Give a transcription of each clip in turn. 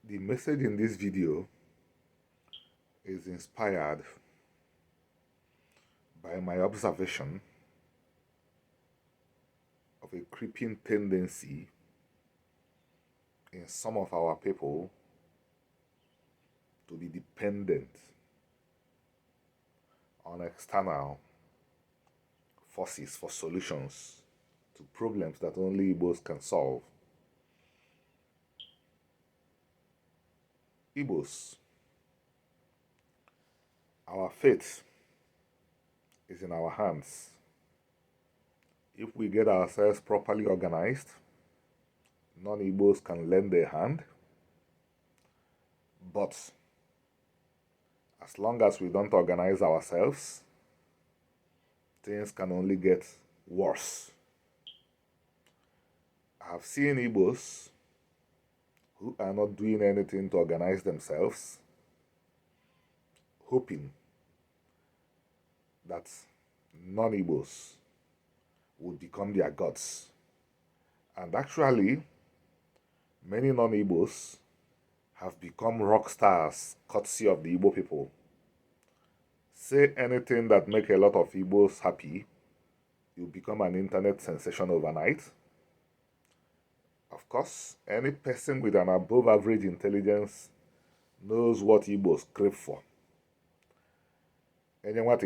The message in this video is inspired by my observation of a creeping tendency in some of our people to be dependent on external forces for solutions to problems that only Igbos can solve. Igbos, our fate is in our hands. If we get ourselves properly organized, non-Igbos can lend a hand. But as long as we don't organize ourselves, things can only get worse. I have seen Igbos who are not doing anything to organize themselves, hoping that non-Igbos would become their gods. And actually, many non-Igbos have become rock stars courtesy of the Igbo people. Say anything that make a lot of Igbos happy, you become an internet sensation overnight. Of course, any person with an above average intelligence knows what Igbos crave for. There are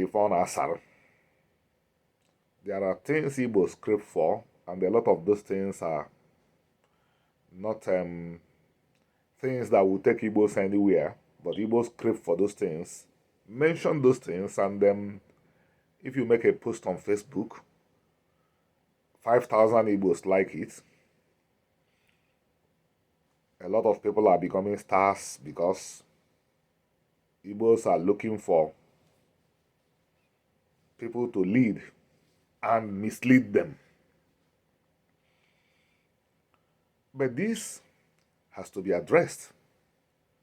things Igbos crave for, and a lot of those things are not things that will take Igbos anywhere, but Igbos crave for those things. Mention those things, and if you make a post on Facebook, 5,000 Igbos like it. A lot of people are becoming stars because Igbos are looking for people to lead and mislead them. But this has to be addressed.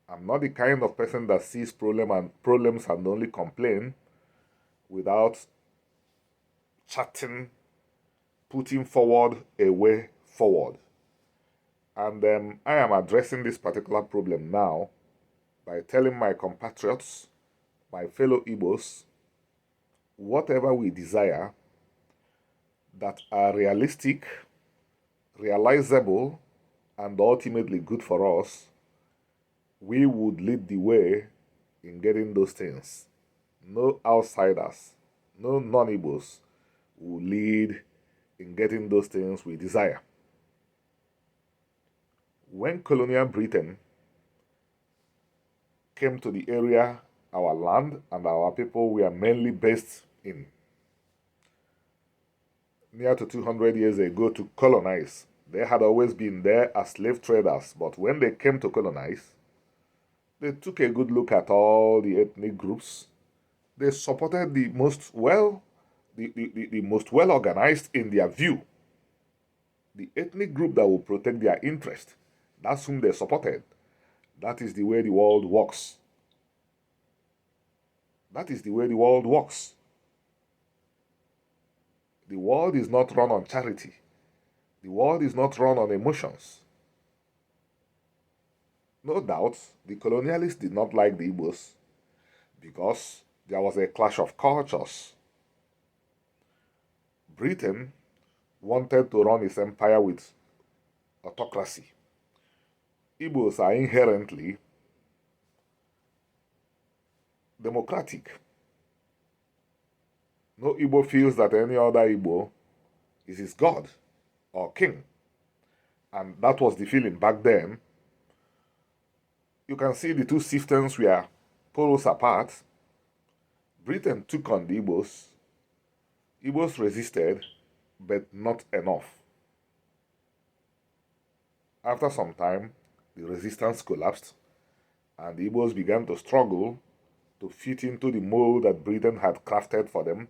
I'm not the kind of person that sees problems and only complain without chatting, putting forward a way forward. And I am addressing this particular problem now by telling my compatriots, my fellow Igbos, whatever we desire that are realistic, realizable, and ultimately good for us, we would lead the way in getting those things. No outsiders, no non-Igbos will lead in getting those things we desire. When colonial Britain came to the area, our land and our people were mainly based in, near to 200 years ago, to colonize. They had always been there as slave traders, but when they came to colonize, they took a good look at all the ethnic groups. They supported the most most well organized in their view. The ethnic group that will protect their interest. That's whom they supported. That is the way the world works. That is the way the world works. The world is not run on charity. The world is not run on emotions. No doubt, the colonialists did not like the Igbos because there was a clash of cultures. Britain wanted to run its empire with autocracy. Igbos are inherently democratic. No Igbo feels that any other Igbo is his god or king. And that was the feeling back then. You can see the two chieftains were poles apart. Britain took on the Igbos. Igbos resisted, but not enough. After some time, the resistance collapsed, and the Igbos began to struggle to fit into the mold that Britain had crafted for them,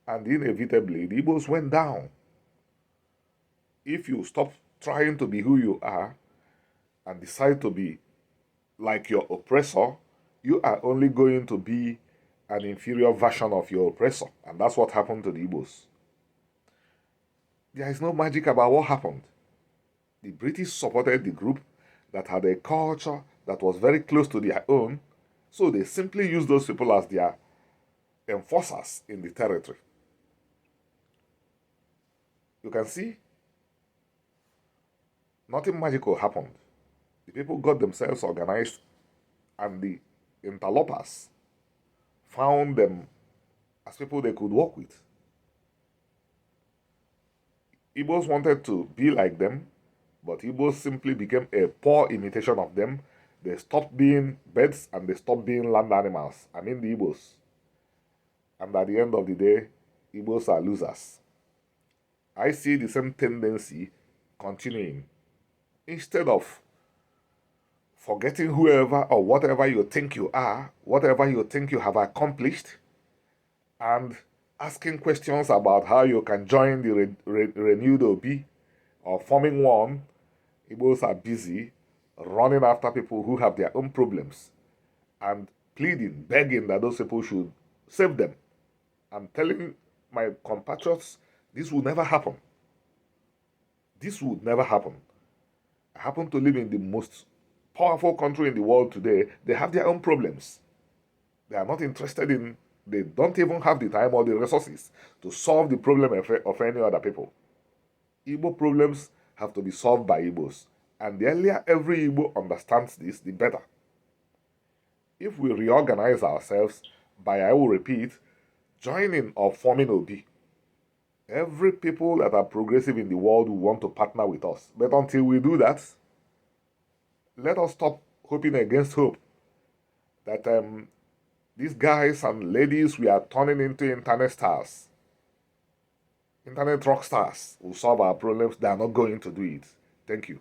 and inevitably, the Igbos went down. If you stop trying to be who you are and decide to be like your oppressor, you are only going to be an inferior version of your oppressor, and that's what happened to the Igbos. There is no magic about what happened. The British supported the group that had a culture that was very close to their own, so they simply used those people as their enforcers in the territory. You can see, nothing magical happened. The people got themselves organized, and the interlopers found them as people they could work with. Igbos wanted to be like them, but Igbos simply became a poor imitation of them. They stopped being birds and they stopped being land animals. I mean the Igbos. And at the end of the day, Igbos are losers. I see the same tendency continuing. Instead of forgetting whoever or whatever you think you are, whatever you think you have accomplished, and asking questions about how you can join the renewed OB or forming one, Igbos are busy running after people who have their own problems and pleading, begging that those people should save them. I'm telling my compatriots, this will never happen. This would never happen. I happen to live in the most powerful country in the world today. They have their own problems. They are not interested in, they don't even have the time or the resources to solve the problem of any other people. Igbo problems have to be solved by Igbos. And the earlier every Igbo understands this, the better. If we reorganize ourselves by, I will repeat, joining or forming OB, every people that are progressive in the world will want to partner with us. But until we do that, let us stop hoping against hope that these guys and ladies we are turning into internet stars, internet rock stars, will solve our problems. They are not going to do it. Thank you.